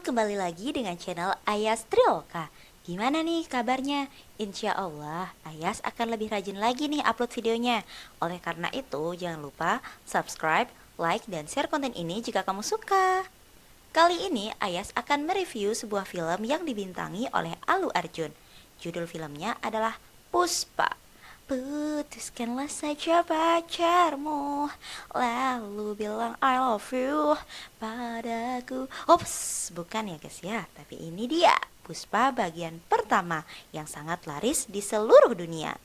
kembali lagi dengan channel Ayas Trioka. Gimana nih kabarnya? Insya Allah, Ayas akan lebih rajin lagi nih upload videonya. Oleh karena itu, jangan lupa subscribe, like, dan share konten ini jika kamu suka. Kali ini, Ayas akan mereview sebuah film yang dibintangi oleh Alu Arjun. Judul filmnya adalah Puspa. Putuskanlah saja pacarmu, lalu bilang I love you padaku. Ops, bukan ya guys ya, tapi ini dia Puspa bagian pertama yang sangat laris di seluruh dunia.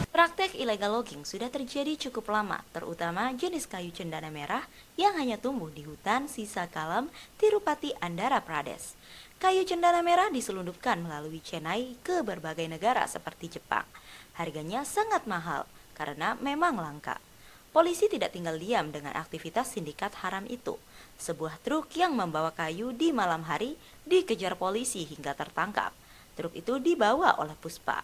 Praktek illegal logging sudah terjadi cukup lama, terutama jenis kayu cendana merah yang hanya tumbuh di hutan sisa Kalam, Tirupati, Andhra Pradesh. Kayu cendana merah diselundupkan melalui Chennai ke berbagai negara seperti Jepang. Harganya sangat mahal karena memang langka. Polisi tidak tinggal diam dengan aktivitas sindikat haram itu. Sebuah truk yang membawa kayu di malam hari dikejar polisi hingga tertangkap. Truk itu dibawa oleh Puspa.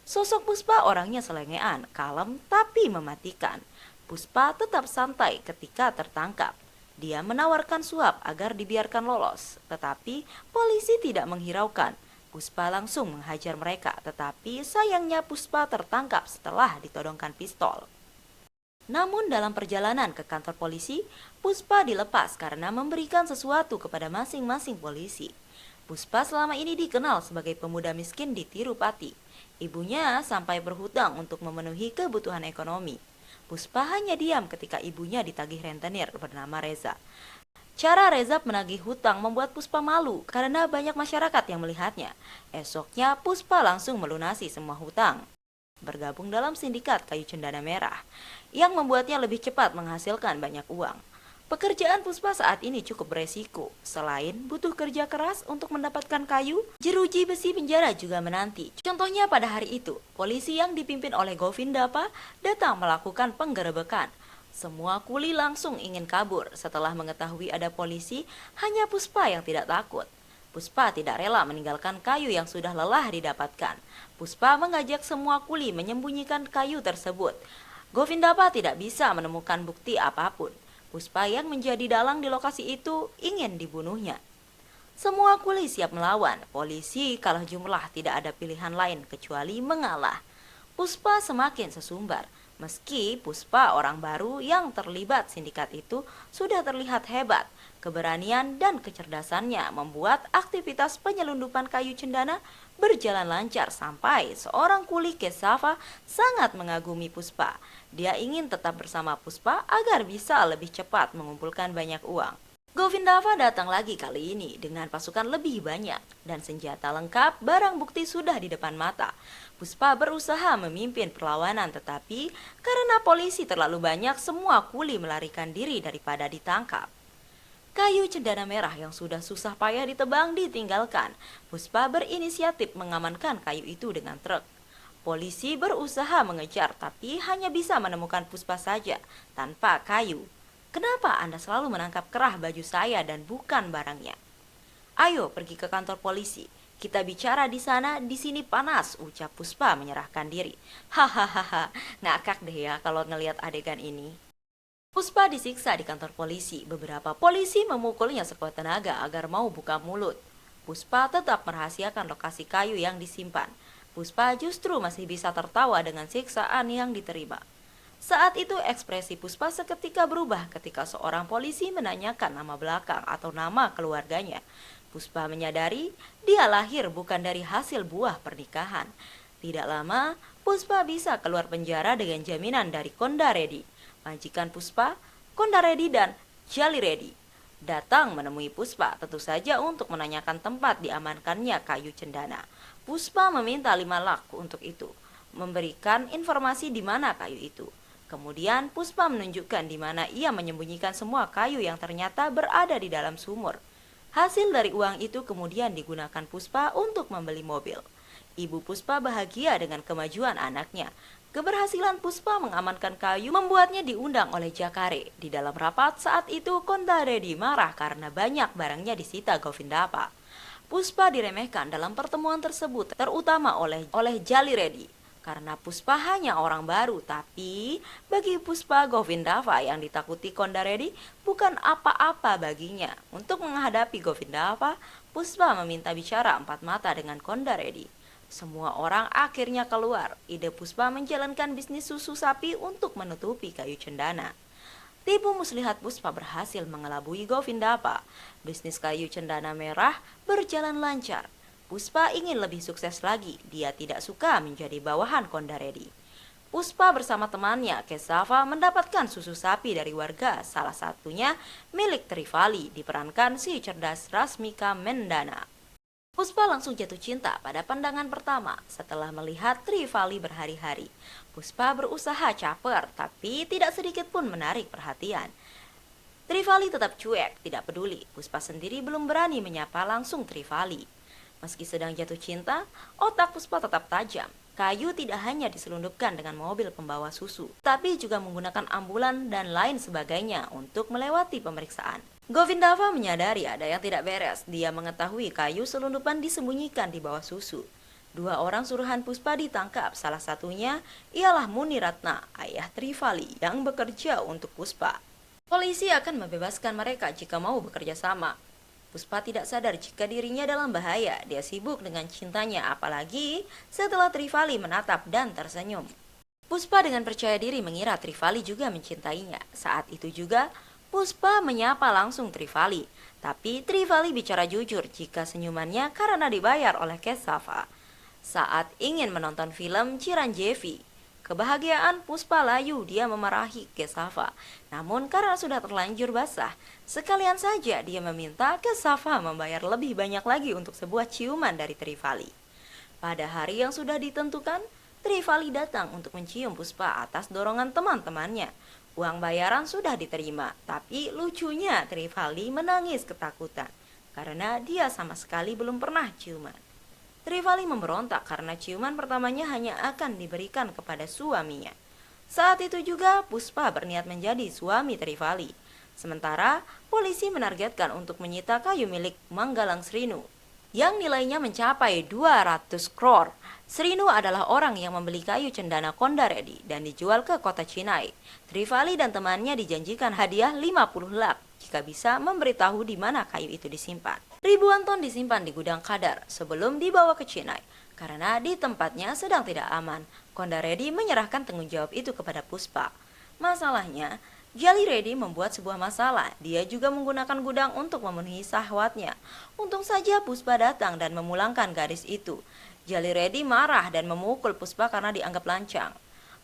Sosok Puspa orangnya selengean, kalem tapi mematikan. Puspa tetap santai ketika tertangkap. Dia menawarkan suap agar dibiarkan lolos, tetapi polisi tidak menghiraukan. Puspa langsung menghajar mereka, tetapi sayangnya Puspa tertangkap setelah ditodongkan pistol. Namun dalam perjalanan ke kantor polisi, Puspa dilepas karena memberikan sesuatu kepada masing-masing polisi. Puspa selama ini dikenal sebagai pemuda miskin di Tirupati. Ibunya sampai berhutang untuk memenuhi kebutuhan ekonomi. Puspa hanya diam ketika ibunya ditagih rentenir bernama Reza. Cara Reza menagih hutang membuat Puspa malu karena banyak masyarakat yang melihatnya. Esoknya Puspa langsung melunasi semua hutang. Bergabung dalam sindikat kayu cendana merah yang membuatnya lebih cepat menghasilkan banyak uang. Pekerjaan Puspa saat ini cukup beresiko. Selain butuh kerja keras untuk mendapatkan kayu, jeruji besi penjara juga menanti. Contohnya pada hari itu, polisi yang dipimpin oleh Govindapa datang melakukan penggerebekan. Semua kuli langsung ingin kabur. Setelah mengetahui ada polisi, hanya Puspa yang tidak takut. Puspa tidak rela meninggalkan kayu yang sudah lelah didapatkan. Puspa mengajak semua kuli menyembunyikan kayu tersebut. Govindapa tidak bisa menemukan bukti apapun. Puspa yang menjadi dalang di lokasi itu ingin dibunuhnya. Semua kuli siap melawan. Polisi kalah jumlah, tidak ada pilihan lain kecuali mengalah. Puspa semakin sesumbar. Meski Puspa orang baru yang terlibat sindikat itu sudah terlihat hebat, keberanian dan kecerdasannya membuat aktivitas penyelundupan kayu cendana berjalan lancar sampai seorang kuli Kesava sangat mengagumi Puspa. Dia ingin tetap bersama Puspa agar bisa lebih cepat mengumpulkan banyak uang. Govindapa datang lagi kali ini dengan pasukan lebih banyak dan senjata lengkap, barang bukti sudah di depan mata. Puspa berusaha memimpin perlawanan tetapi karena polisi terlalu banyak, semua kuli melarikan diri daripada ditangkap. Kayu cendana merah yang sudah susah payah ditebang ditinggalkan. Puspa berinisiatif mengamankan kayu itu dengan truk. Polisi berusaha mengejar tapi hanya bisa menemukan Puspa saja tanpa kayu. Kenapa Anda selalu menangkap kerah baju saya dan bukan barangnya? Ayo pergi ke kantor polisi. Kita bicara di sana, di sini panas, ucap Puspa menyerahkan diri. Hahaha, ngakak deh ya kalau ngelihat adegan ini. Puspa disiksa di kantor polisi. Beberapa polisi memukulnya sekuat tenaga agar mau buka mulut. Puspa tetap merahasiakan lokasi kayu yang disimpan. Puspa justru masih bisa tertawa dengan siksaan yang diterima. Saat itu ekspresi Puspa seketika berubah ketika seorang polisi menanyakan nama belakang atau nama keluarganya. Puspa menyadari dia lahir bukan dari hasil buah pernikahan. Tidak lama, Puspa bisa keluar penjara dengan jaminan dari Konda Reddy. Majikan Puspa, Konda Reddy dan Jali Reddy datang menemui Puspa tentu saja untuk menanyakan tempat diamankannya kayu cendana. Puspa meminta 5 lakh untuk itu, memberikan informasi di mana kayu itu. Kemudian Puspa menunjukkan di mana ia menyembunyikan semua kayu yang ternyata berada di dalam sumur. Hasil dari uang itu kemudian digunakan Puspa untuk membeli mobil. Ibu Puspa bahagia dengan kemajuan anaknya. Keberhasilan Puspa mengamankan kayu membuatnya diundang oleh Jakare. Di dalam rapat saat itu Konda Reddy marah karena banyak barangnya disita Govindapa. Puspa diremehkan dalam pertemuan tersebut, terutama oleh Jali Reddy. karena Puspa hanya orang baru. Tapi bagi Puspa, Govindava yang ditakuti Kondaredi bukan apa-apa baginya. Untuk menghadapi Govindava, Puspa meminta bicara empat mata dengan Kondaredi. Semua orang akhirnya keluar. Ide Puspa menjalankan bisnis susu sapi untuk menutupi kayu cendana. Tipu muslihat Puspa berhasil mengelabui Govindava. Bisnis kayu cendana merah berjalan lancar. Puspa ingin lebih sukses lagi. Dia tidak suka menjadi bawahan Kondaredi. Puspa bersama temannya Kesava mendapatkan susu sapi dari warga, salah satunya milik Trivali, diperankan si cerdas Rasmika Mendana. Puspa langsung jatuh cinta pada pandangan pertama setelah melihat Trivali berhari-hari. Puspa berusaha caper, tapi tidak sedikit pun menarik perhatian. Trivali tetap cuek, tidak peduli. Puspa sendiri belum berani menyapa langsung Trivali. Meski sedang jatuh cinta, otak Puspa tetap tajam. Kayu tidak hanya diselundupkan dengan mobil pembawa susu, tapi juga menggunakan ambulan dan lain sebagainya untuk melewati pemeriksaan. Govindava menyadari ada yang tidak beres. Dia mengetahui kayu selundupan disembunyikan di bawah susu. Dua orang suruhan Puspa ditangkap. Salah satunya ialah Muniratna, ayah Trivali yang bekerja untuk Puspa. Polisi akan membebaskan mereka jika mau bekerja sama. Puspa tidak sadar jika dirinya dalam bahaya. Dia sibuk dengan cintanya, apalagi setelah Trivali menatap dan tersenyum. Puspa dengan percaya diri mengira Trivali juga mencintainya. Saat itu juga Puspa menyapa langsung Trivali. Tapi Trivali bicara jujur jika senyumannya karena dibayar oleh Kesava. Saat ingin menonton film Chiranjeevi, kebahagiaan Puspa layu, dia memarahi Kesava. Namun karena sudah terlanjur basah, sekalian saja dia meminta Kesava membayar lebih banyak lagi untuk sebuah ciuman dari Trivali. Pada hari yang sudah ditentukan, Trivali datang untuk mencium Puspa atas dorongan teman-temannya. Uang bayaran sudah diterima, tapi lucunya Trivali menangis ketakutan karena dia sama sekali belum pernah ciuman. Trivali memberontak karena ciuman pertamanya hanya akan diberikan kepada suaminya. Saat itu juga Puspa berniat menjadi suami Trivali. Sementara polisi menargetkan untuk menyita kayu milik Manggalang Srinu yang nilainya mencapai 200 crore. Srinu adalah orang yang membeli kayu cendana Kondaredi dan dijual ke kota Chennai. Trivali dan temannya dijanjikan hadiah 50 lak jika bisa memberitahu di mana kayu itu disimpan. Ribuan ton disimpan di gudang Kadar sebelum dibawa ke Chennai. Karena di tempatnya sedang tidak aman, Kondaredi menyerahkan tanggung jawab itu kepada Puspa. Masalahnya, Jali Reddy membuat sebuah masalah. Dia juga menggunakan gudang untuk memenuhi syahwatnya. Untung saja Puspa datang dan memulangkan gadis itu. Jali Reddy marah dan memukul Puspa karena dianggap lancang.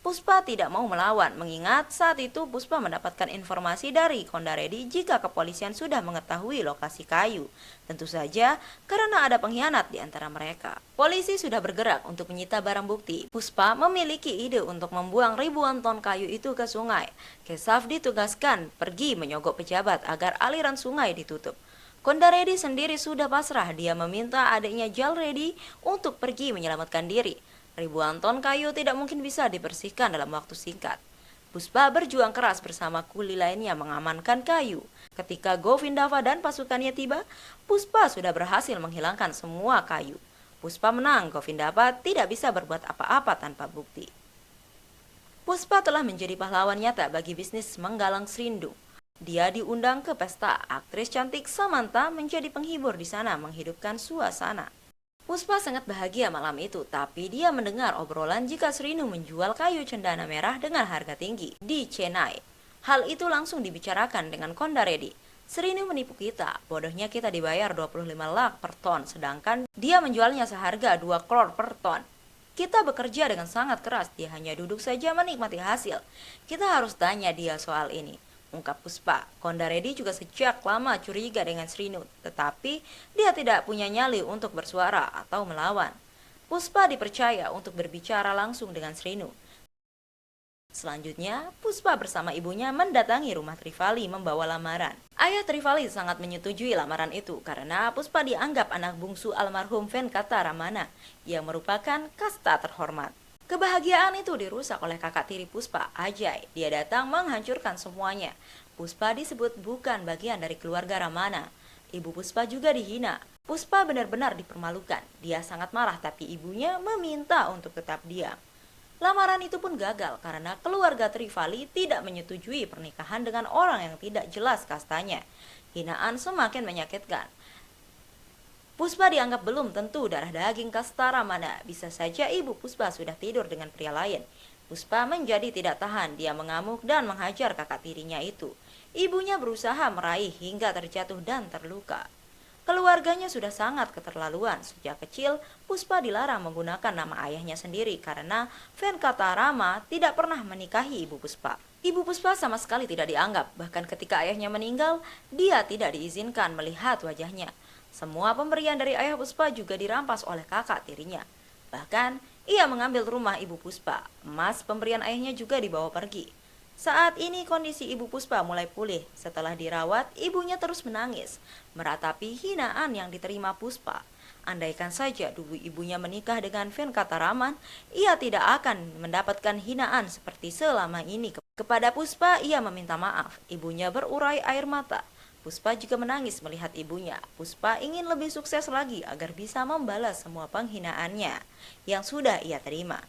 Puspa tidak mau melawan, mengingat saat itu Puspa mendapatkan informasi dari Kondaredi jika kepolisian sudah mengetahui lokasi kayu. Tentu saja karena ada pengkhianat di antara mereka. Polisi sudah bergerak untuk menyita barang bukti. Puspa memiliki ide untuk membuang ribuan ton kayu itu ke sungai. Kesaf ditugaskan pergi menyogok pejabat agar aliran sungai ditutup. Kondaredi sendiri sudah pasrah. Dia meminta adiknya Jal Reddy untuk pergi menyelamatkan diri. Ribuan ton kayu tidak mungkin bisa dibersihkan dalam waktu singkat. Puspa berjuang keras bersama kuli lainnya mengamankan kayu. Ketika Govindava dan pasukannya tiba, Puspa sudah berhasil menghilangkan semua kayu. Puspa menang, Govindava tidak bisa berbuat apa-apa tanpa bukti. Puspa telah menjadi pahlawan nyata bagi bisnis Manggalang Srindu. Dia diundang ke pesta. Aktris cantik Samantha menjadi penghibur di sana menghidupkan suasana. Puspa sangat bahagia malam itu, tapi dia mendengar obrolan jika Srinu menjual kayu cendana merah dengan harga tinggi di Chennai. Hal itu langsung dibicarakan dengan Kondaredi. Srinu menipu kita, bodohnya kita dibayar 25 lak per ton, sedangkan dia menjualnya seharga 2 crore per ton. Kita bekerja dengan sangat keras, dia hanya duduk saja menikmati hasil. Kita harus tanya dia soal ini, ungkap Puspa. Kondaredi juga sejak lama curiga dengan Srinu, tetapi dia tidak punya nyali untuk bersuara atau melawan. Puspa dipercaya untuk berbicara langsung dengan Srinu. Selanjutnya, Puspa bersama ibunya mendatangi rumah Trivali membawa lamaran. Ayah Trivali sangat menyetujui lamaran itu karena Puspa dianggap anak bungsu almarhum Venkata Ramana yang merupakan kasta terhormat. Kebahagiaan itu dirusak oleh kakak tiri Puspa, Ajay. Dia datang menghancurkan semuanya. Puspa disebut bukan bagian dari keluarga Ramana. Ibu Puspa juga dihina. Puspa benar-benar dipermalukan. Dia sangat marah tapi ibunya meminta untuk tetap diam. Lamaran itu pun gagal karena keluarga Trivali tidak menyetujui pernikahan dengan orang yang tidak jelas kastanya. Hinaan semakin menyakitkan. Puspa dianggap belum tentu darah daging kasta Ramana. Bisa saja ibu Puspa sudah tidur dengan pria lain. Puspa menjadi tidak tahan, dia mengamuk dan menghajar kakak tirinya itu. Ibunya berusaha meraih hingga terjatuh dan terluka. Keluarganya sudah sangat keterlaluan. Sejak kecil, Puspa dilarang menggunakan nama ayahnya sendiri karena Venkatarama tidak pernah menikahi ibu Puspa. Ibu Puspa sama sekali tidak dianggap, bahkan ketika ayahnya meninggal, dia tidak diizinkan melihat wajahnya. Semua pemberian dari ayah Puspa juga dirampas oleh kakak tirinya. Bahkan, ia mengambil rumah ibu Puspa. Emas pemberian ayahnya juga dibawa pergi. Saat ini kondisi ibu Puspa mulai pulih. Setelah dirawat, ibunya terus menangis, meratapi hinaan yang diterima Puspa. Andaikan saja dulu ibunya menikah dengan Venkataraman, ia tidak akan mendapatkan hinaan seperti selama ini. Kepada Puspa, ia meminta maaf. Ibunya berurai air mata. Puspa juga menangis melihat ibunya. Puspa ingin lebih sukses lagi agar bisa membalas semua penghinaannya yang sudah ia terima.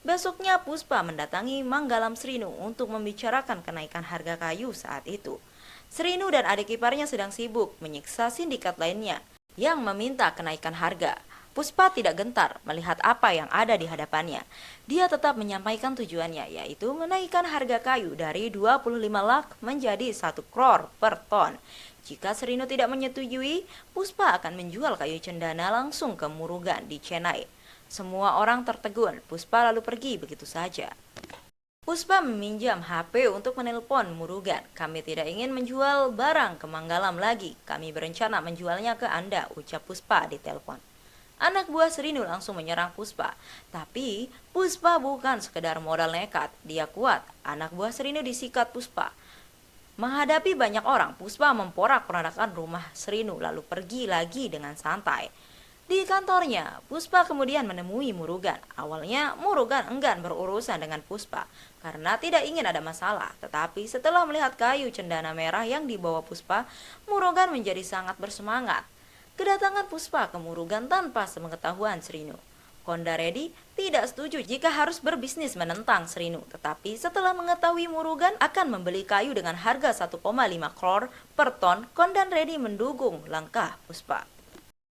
Besoknya Puspa mendatangi Manggalam Srinu untuk membicarakan kenaikan harga kayu saat itu. Srinu dan adik iparnya sedang sibuk menyiksa sindikat lainnya yang meminta kenaikan harga. Puspa tidak gentar melihat apa yang ada di hadapannya. Dia tetap menyampaikan tujuannya, yaitu menaikkan harga kayu dari 25 lak menjadi 1 crore per ton. Jika Srinu tidak menyetujui, Puspa akan menjual kayu cendana langsung ke Murugan di Chennai. Semua orang tertegun. Puspa lalu pergi begitu saja. Puspa meminjam HP untuk menelpon Murugan. Kami tidak ingin menjual barang ke Manggalam lagi. Kami berencana menjualnya ke Anda, ucap Puspa di telepon. Anak buah Srinu langsung menyerang Puspa. Tapi Puspa bukan sekedar modal nekat, dia kuat. Anak buah Srinu disikat Puspa. Menghadapi banyak orang, Puspa memporak-porandakan rumah Srinu lalu pergi lagi dengan santai. Di kantornya, Puspa kemudian menemui Murugan. Awalnya Murugan enggan berurusan dengan Puspa karena tidak ingin ada masalah. Tetapi setelah melihat kayu cendana merah yang dibawa Puspa, Murugan menjadi sangat bersemangat. Kedatangan Puspa ke Murugan tanpa sepengetahuan Srinu. Kondaredi tidak setuju jika harus berbisnis menentang Srinu, tetapi setelah mengetahui Murugan akan membeli kayu dengan harga 1,5 crore per ton, Kondaredi mendukung langkah Puspa.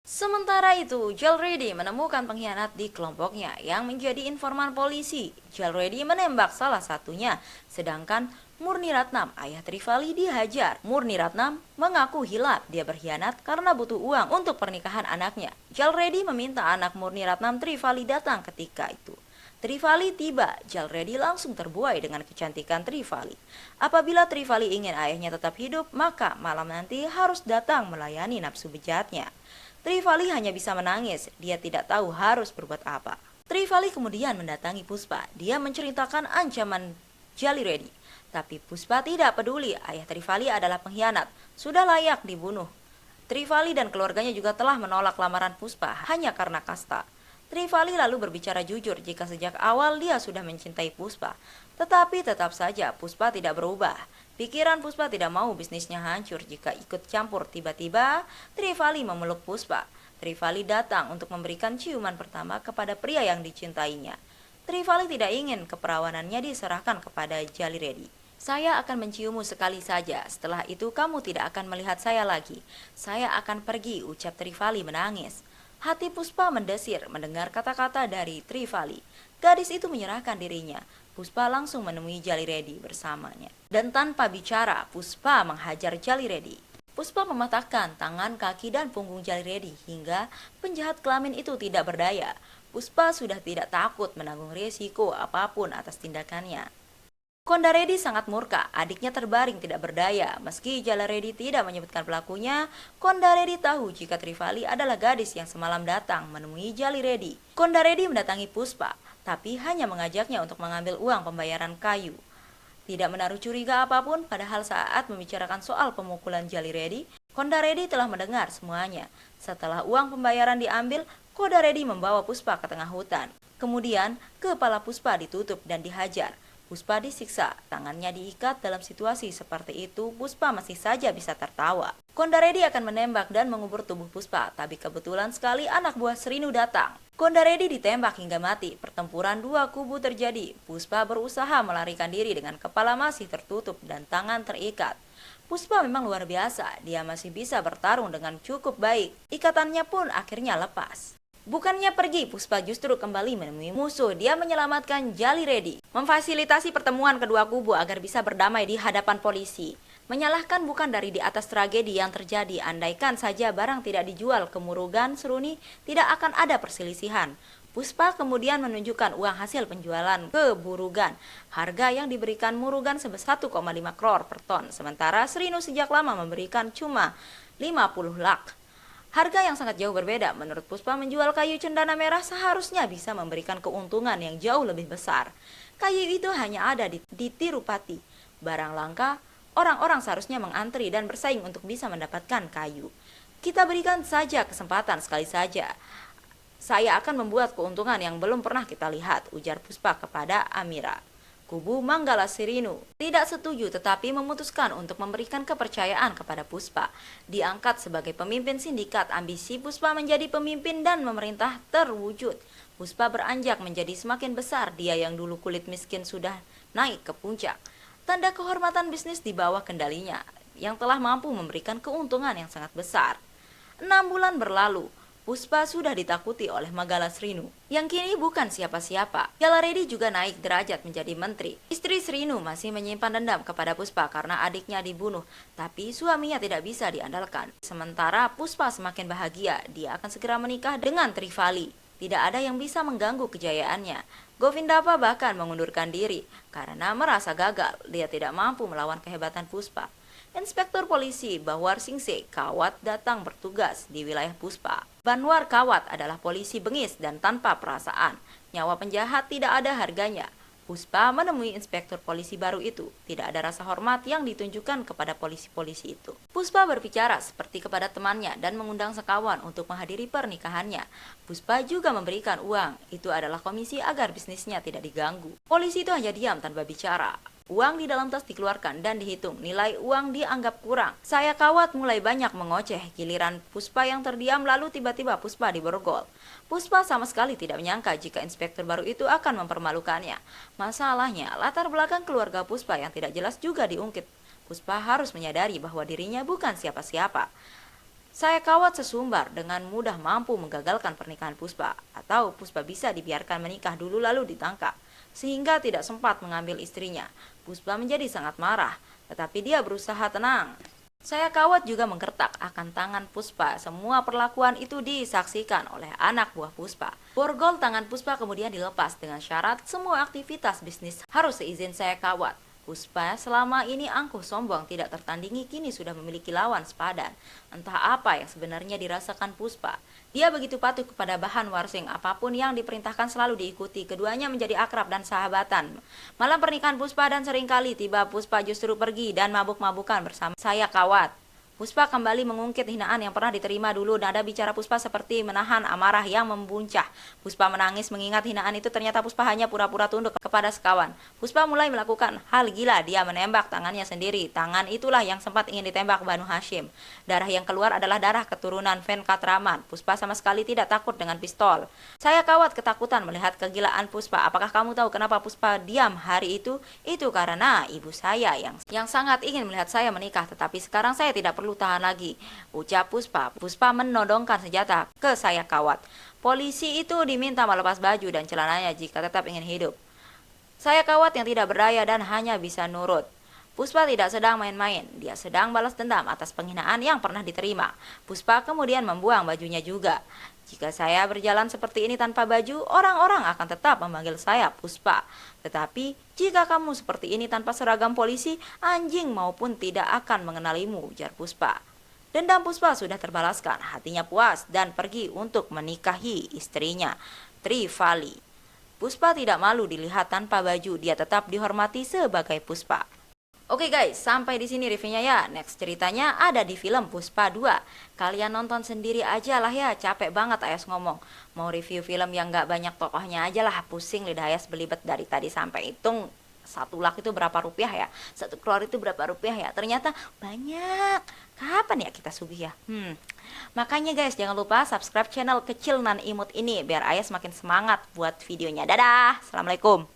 Sementara itu, Jalredi menemukan pengkhianat di kelompoknya yang menjadi informan polisi. Jalredi menembak salah satunya, sedangkan Murni Ratnam, ayah Trivali, dihajar. Murni Ratnam mengaku hilaf, dia berkhianat karena butuh uang untuk pernikahan anaknya. Jalredi meminta anak Murni Ratnam, Trivali, datang ketika itu. Trivali tiba, Jalredi langsung terbuai dengan kecantikan Trivali. Apabila Trivali ingin ayahnya tetap hidup, maka malam nanti harus datang melayani nafsu bejatnya. Trivali hanya bisa menangis, dia tidak tahu harus berbuat apa. Trivali kemudian mendatangi Puspa, dia menceritakan ancaman Jalredi. Tapi Puspa tidak peduli, ayah Trivali adalah pengkhianat, sudah layak dibunuh. Trivali dan keluarganya juga telah menolak lamaran Puspa hanya karena kasta. Trivali lalu berbicara jujur jika sejak awal dia sudah mencintai Puspa. Tetapi tetap saja Puspa tidak berubah. Pikiran Puspa tidak mau bisnisnya hancur jika ikut campur. Tiba-tiba Trivali memeluk Puspa. Trivali datang untuk memberikan ciuman pertama kepada pria yang dicintainya. Trivali tidak ingin keperawanannya diserahkan kepada Jalredi. Saya akan menciummu sekali saja, setelah itu kamu tidak akan melihat saya lagi. Saya akan pergi, ucap Trivali menangis. Hati Puspa mendesir mendengar kata-kata dari Trivali. Gadis itu menyerahkan dirinya. Puspa langsung menemui Jalredi bersamanya. Dan tanpa bicara, Puspa menghajar Jalredi. Puspa mematahkan tangan, kaki, dan punggung Jalredi hingga penjahat kelamin itu tidak berdaya. Puspa sudah tidak takut menanggung risiko apapun atas tindakannya. Kondaredi sangat murka, adiknya terbaring tidak berdaya. Meski Jalredi tidak menyebutkan pelakunya, Kondaredi tahu jika Trivali adalah gadis yang semalam datang menemui Jalredi. Kondaredi mendatangi Puspa, tapi hanya mengajaknya untuk mengambil uang pembayaran kayu. Tidak menaruh curiga apapun, padahal saat membicarakan soal pemukulan Jalredi, Kondaredi telah mendengar semuanya. Setelah uang pembayaran diambil, Kondaredi membawa Puspa ke tengah hutan. Kemudian, kepala Puspa ditutup dan dihajar. Puspa disiksa, tangannya diikat. Dalam situasi seperti itu, Puspa masih saja bisa tertawa. Kondaredi akan menembak dan mengubur tubuh Puspa, tapi kebetulan sekali anak buah Srinu datang. Kondaredi ditembak hingga mati. Pertempuran dua kubu terjadi. Puspa berusaha melarikan diri dengan kepala masih tertutup dan tangan terikat. Puspa memang luar biasa, dia masih bisa bertarung dengan cukup baik. Ikatannya pun akhirnya lepas. Bukannya pergi, Puspa justru kembali menemui musuh. Dia menyelamatkan Jali Reddy, memfasilitasi pertemuan kedua kubu agar bisa berdamai di hadapan polisi. Menyalahkan bukan dari di atas tragedi yang terjadi. Andaikan saja barang tidak dijual ke Murugan Seruni, tidak akan ada perselisihan. Puspa kemudian menunjukkan uang hasil penjualan ke Murugan. Harga yang diberikan Murugan sebesar 1,5 crore per ton, sementara Srinu sejak lama memberikan cuma 50 lak. Harga yang sangat jauh berbeda. Menurut Puspa, menjual kayu cendana merah seharusnya bisa memberikan keuntungan yang jauh lebih besar. Kayu itu hanya ada di Tirupati. Barang langka, orang-orang seharusnya mengantri dan bersaing untuk bisa mendapatkan kayu. Kita berikan saja kesempatan sekali saja. Saya akan membuat keuntungan yang belum pernah kita lihat, ujar Puspa kepada Amira. Kubu Manggala Srinu tidak setuju tetapi memutuskan untuk memberikan kepercayaan kepada Puspa. Diangkat sebagai pemimpin sindikat, ambisi Puspa menjadi pemimpin dan memerintah terwujud. Puspa beranjak menjadi semakin besar, dia yang dulu kulit miskin sudah naik ke puncak. Tanda kehormatan bisnis di bawah kendalinya, yang telah mampu memberikan keuntungan yang sangat besar. 6 bulan berlalu. Puspa sudah ditakuti oleh Manggala Srinu, yang kini bukan siapa-siapa. Jalaredi juga naik derajat menjadi menteri. Istri Srinu masih menyimpan dendam kepada Puspa karena adiknya dibunuh, tapi suaminya tidak bisa diandalkan. Sementara Puspa semakin bahagia, dia akan segera menikah dengan Trivali. Tidak ada yang bisa mengganggu kejayaannya. Govindapa bahkan mengundurkan diri karena merasa gagal, dia tidak mampu melawan kehebatan Puspa. Inspektur Polisi Banwar Singse Kawat datang bertugas di wilayah Puspa. Banwar Kawat adalah polisi bengis dan tanpa perasaan. Nyawa penjahat tidak ada harganya. Puspa menemui inspektur polisi baru itu. Tidak ada rasa hormat yang ditunjukkan kepada polisi-polisi itu. Puspa berbicara seperti kepada temannya dan mengundang sekawan untuk menghadiri pernikahannya. Puspa juga memberikan uang. Itu adalah komisi agar bisnisnya tidak diganggu. Polisi itu hanya diam tanpa bicara. Uang di dalam tas dikeluarkan dan dihitung. Nilai uang dianggap kurang. Saya Kawat mulai banyak mengoceh. Giliran Puspa yang terdiam, lalu tiba-tiba Puspa diborgol. Puspa sama sekali tidak menyangka jika inspektur baru itu akan mempermalukannya. Masalahnya, latar belakang keluarga Puspa yang tidak jelas juga diungkit. Puspa harus menyadari bahwa dirinya bukan siapa-siapa. Saya Kawat sesumbar dengan mudah mampu menggagalkan pernikahan Puspa, atau Puspa bisa dibiarkan menikah dulu lalu ditangkap, sehingga tidak sempat mengambil istrinya. Puspa menjadi sangat marah, tetapi dia berusaha tenang. Saya Kawat juga menggertak akan tangan Puspa. Semua perlakuan itu disaksikan oleh anak buah Puspa. Borgol tangan Puspa kemudian dilepas dengan syarat semua aktivitas bisnis harus seizin Saya Kawat. Puspa selama ini angkuh sombong tidak tertandingi kini sudah memiliki lawan sepadan. Entah apa yang sebenarnya dirasakan Puspa. Dia begitu patuh kepada Bahan Warsing, apapun yang diperintahkan selalu diikuti. Keduanya menjadi akrab dan sahabatan. Malam pernikahan Puspa dan seringkali tiba Puspa justru pergi dan mabuk-mabukan bersama Saya Kawat. Puspa kembali mengungkit hinaan yang pernah diterima dulu. Nada bicara Puspa seperti menahan amarah yang membuncah. Puspa menangis mengingat hinaan itu. Ternyata Puspa hanya pura-pura tunduk kepada sekawan. Puspa mulai melakukan hal gila. Dia menembak tangannya sendiri. Tangan itulah yang sempat ingin ditembak Banu Hashim. Darah yang keluar adalah darah keturunan Venkatraman. Puspa sama sekali tidak takut dengan pistol. Saya Kawat ketakutan melihat kegilaan Puspa. Apakah kamu tahu kenapa Puspa diam hari itu? Itu karena ibu saya yang sangat ingin melihat saya menikah. Tetapi sekarang saya tidak perlu tahan lagi, ucap Puspa. Puspa menodongkan senjata ke Saya Kawat. Polisi itu diminta melepas baju dan celananya jika tetap ingin hidup. Saya Kawat yang tidak berdaya dan hanya bisa nurut. Puspa tidak sedang main-main, dia sedang balas dendam atas penghinaan yang pernah diterima. Puspa kemudian membuang bajunya juga. Jika saya berjalan seperti ini tanpa baju, orang-orang akan tetap memanggil saya Puspa. Tetapi, jika kamu seperti ini tanpa seragam polisi, anjing maupun tidak akan mengenalimu, ujar Puspa. Dendam Puspa sudah terbalaskan, hatinya puas dan pergi untuk menikahi istrinya, Trivali. Puspa tidak malu dilihat tanpa baju, dia tetap dihormati sebagai Puspa. Oke guys, sampai di sini reviewnya ya. Next ceritanya ada di film Puspa 2. Kalian nonton sendiri aja lah ya, capek banget Ayas ngomong. Mau review film yang gak banyak tokohnya aja lah, pusing lidah Ayas belibet dari tadi sampai hitung. satu lak itu berapa rupiah ya, satu keluar itu berapa rupiah ya, ternyata banyak. Kapan ya kita sugih ya? Makanya guys, jangan lupa subscribe channel kecil Nan Imut ini biar ayah semakin semangat buat videonya. Dadah, assalamualaikum.